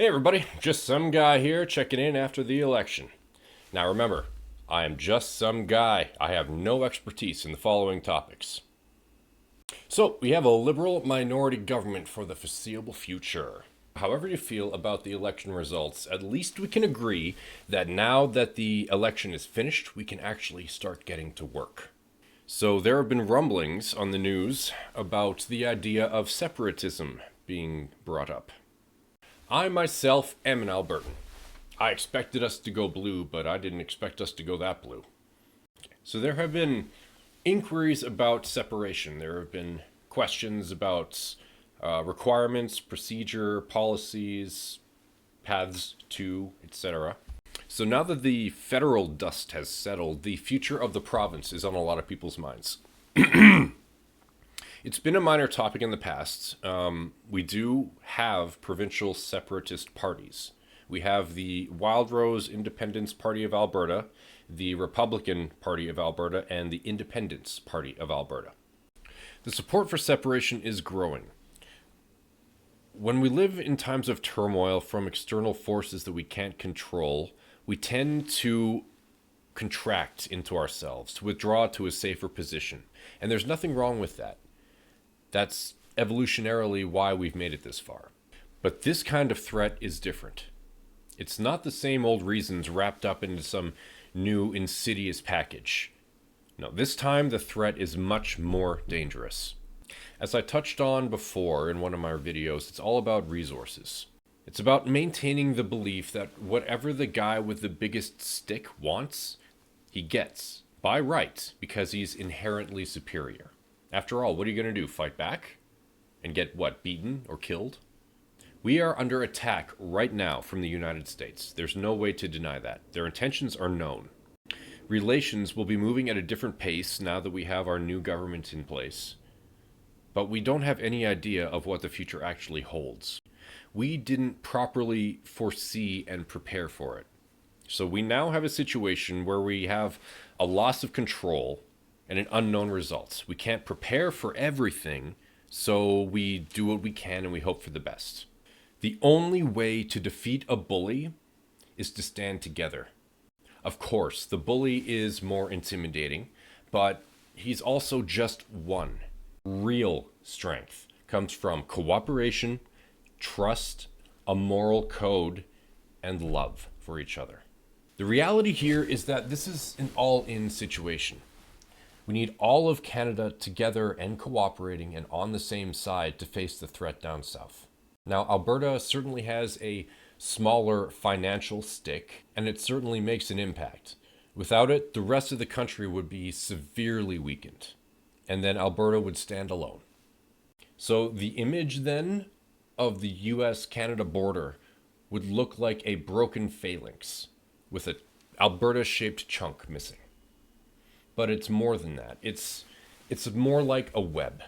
Hey everybody, just some guy here checking in after the election. Now remember, I am just some guy. I have no expertise in the following topics. So, we have a liberal minority government for the foreseeable future. However you feel about the election results, at least we can agree that now that the election is finished, we can actually start getting to work. So there have been rumblings on the news about the idea of separatism being brought up. I myself am an Albertan. I expected us to go blue, but I didn't expect us to go that blue. So there have been inquiries about separation. There have been questions about requirements, procedure, policies, paths to, etc. So now that the federal dust has settled, the future of the province is on a lot of people's minds. It's been a minor topic in the past. We do have provincial separatist parties. We have the Wild Rose Independence Party of Alberta, the Republican Party of Alberta, and the Independence Party of Alberta. The support for separation is growing. When we live in times of turmoil from external forces that we can't control, we tend to contract into ourselves, to withdraw to a safer position. And there's nothing wrong with that. That's evolutionarily why we've made it this far. But this kind of threat is different. It's not the same old reasons wrapped up into some new insidious package. No, this time the threat is much more dangerous. As I touched on before in one of my videos, it's all about resources. It's about maintaining the belief that whatever the guy with the biggest stick wants, he gets, by right, because he's inherently superior. After all, what are you going to do, fight back? And get, what, beaten or killed? We are under attack right now from the United States. There's no way to deny that. Their intentions are known. Relations will be moving at a different pace now that we have our new government in place. But we don't have any idea of what the future actually holds. We didn't properly foresee and prepare for it. So we now have a situation where we have a loss of control and an unknown result. We can't prepare for everything, so we do what we can and we hope for the best. The only way to defeat a bully is to stand together. Of course, the bully is more intimidating, but he's also just one. Real strength comes from cooperation, trust, a moral code, and love for each other. The reality here is that this is an all-in situation. We need all of Canada together and cooperating and on the same side to face the threat down south. Now, Alberta certainly has a smaller financial stick, and it certainly makes an impact. Without it, the rest of the country would be severely weakened, and then Alberta would stand alone. So the image then of the US-Canada border would look like a broken phalanx with an Alberta-shaped chunk missing. But it's more than that. It's more like a web.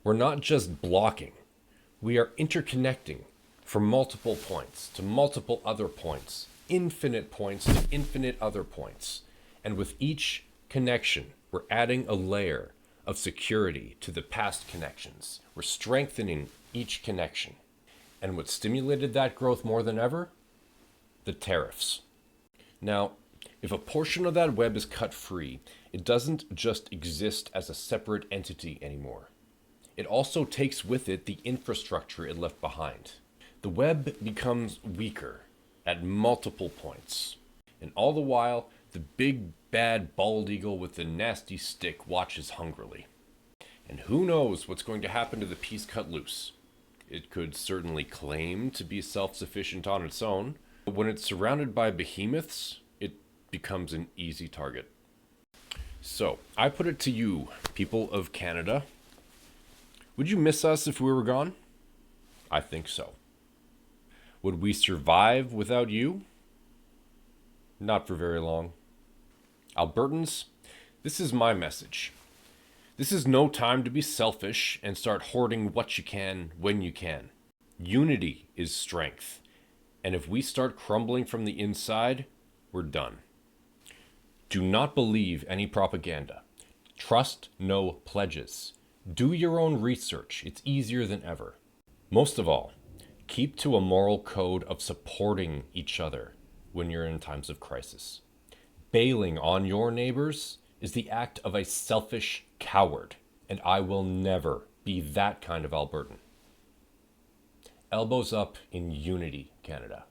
We're not just blocking. We are interconnecting from multiple points to multiple other points, infinite points to infinite other points. And with each connection, we're adding a layer of security to the past connections. We're strengthening each connection. And what stimulated that growth more than ever? The tariffs. Now, if a portion of that web is cut free, it doesn't just exist as a separate entity anymore. It also takes with it the infrastructure it left behind. The web becomes weaker at multiple points. And all the while, the big bad bald eagle with the nasty stick watches hungrily. And who knows what's going to happen to the piece cut loose. It could certainly claim to be self-sufficient on its own, but when it's surrounded by behemoths, it becomes an easy target. So, I put it to you, people of Canada. Would you miss us if we were gone? I think so. Would we survive without you? Not for very long. Albertans, this is my message. This is no time to be selfish and start hoarding what you can when you can. Unity is strength. And if we start crumbling from the inside, we're done. Do not believe any propaganda. Trust no pledges. Do your own research. It's easier than ever. Most of all, Keep to a moral code of supporting each other when you're in times of crisis. Bailing on your neighbors is the act of a selfish coward, and I will never be that kind of Albertan. Elbows up in unity, Canada.